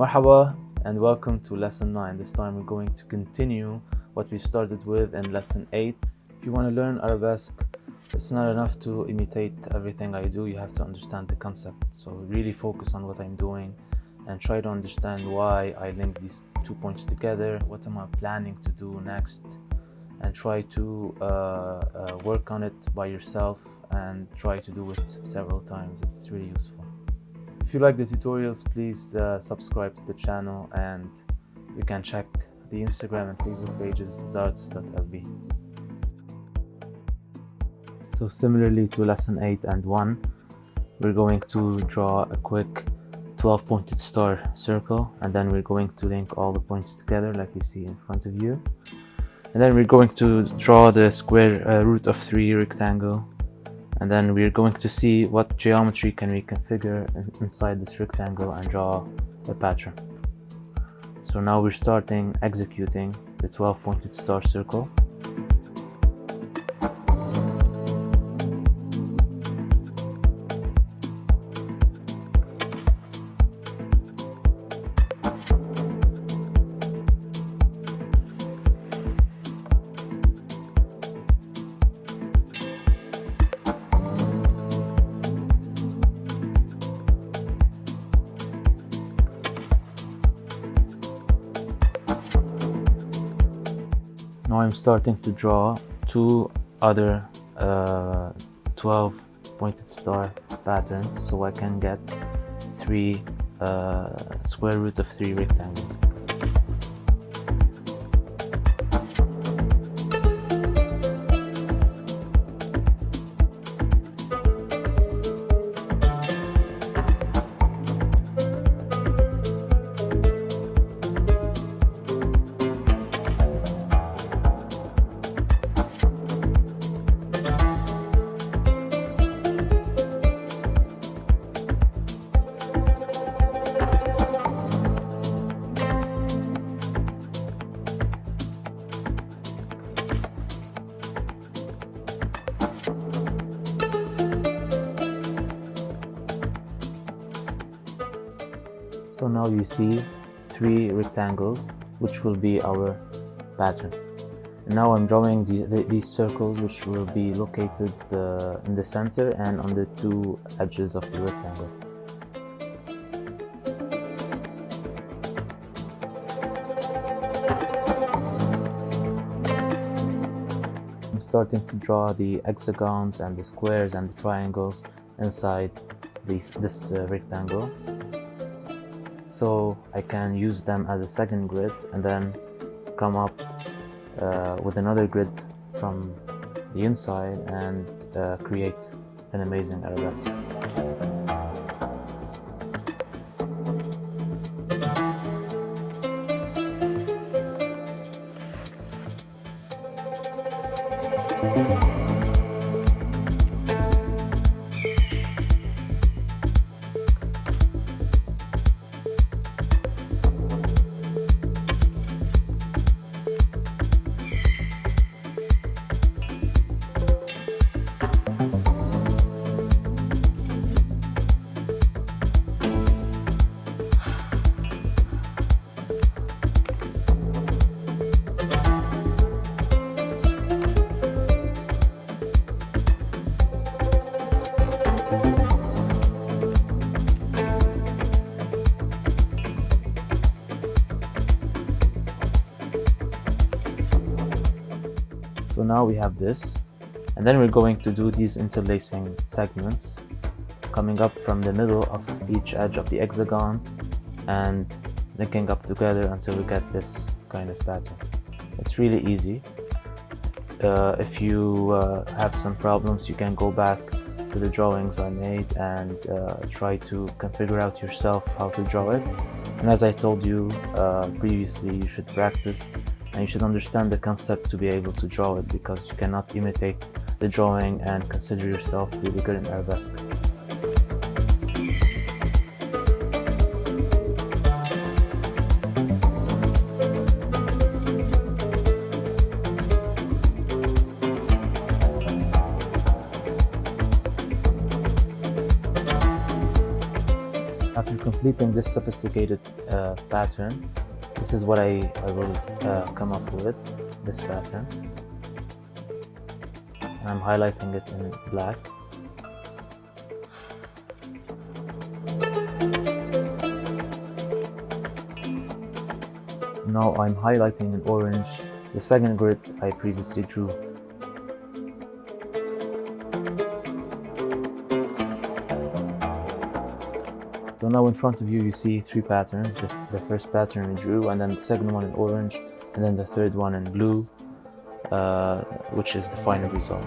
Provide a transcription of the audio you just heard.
Marhaba and welcome to lesson 9. This time we're going to continue what we started with in lesson 8. If you want to learn arabesque, it's not enough to imitate everything I do, you have to understand the concept. So really focus on what I'm doing and try to understand why I link these 2 points together, what am I planning to do next, and try to work on it by yourself and try to do it several times. It's really useful. If you like the tutorials, please subscribe to the channel, and you can check the Instagram and Facebook pages zarts.lb. So similarly to lesson 8 and 1, we're going to draw a quick 12 pointed star circle, and then we're going to link all the points together like you see in front of you. And then we're going to draw the square root of 3 rectangle, and then we're going to see what geometry can we configure inside this rectangle and draw a pattern. So now we're starting executing the 12 pointed star circle. Now I'm starting to draw 2 other 12 pointed star patterns so I can get 3 square root of 3 rectangles. So now you see 3 rectangles, which will be our pattern. And now I'm drawing these circles, which will be located in the center and on the 2 edges of the rectangle. I'm starting to draw the hexagons and the squares and the triangles inside this rectangle, so I can use them as a second grid and then come up with another grid from the inside and create an amazing arabesque. So now we have this, and then we're going to do these interlacing segments coming up from the middle of each edge of the hexagon and linking up together until we get this kind of pattern. It's really easy. If you have some problems, you can go back to the drawings I made and try to configure out yourself how to draw it. And as I told you previously, you should practice and you should understand the concept to be able to draw it, because you cannot imitate the drawing and consider yourself really good in arabesque. After completing this sophisticated pattern, this is what I will come up with, this pattern. And I'm highlighting it in black. Now I'm highlighting in orange the second grid I previously drew. So now in front of you, you see three patterns. The first pattern we drew, and then the second one in orange, and then the third one in blue, which is the final result.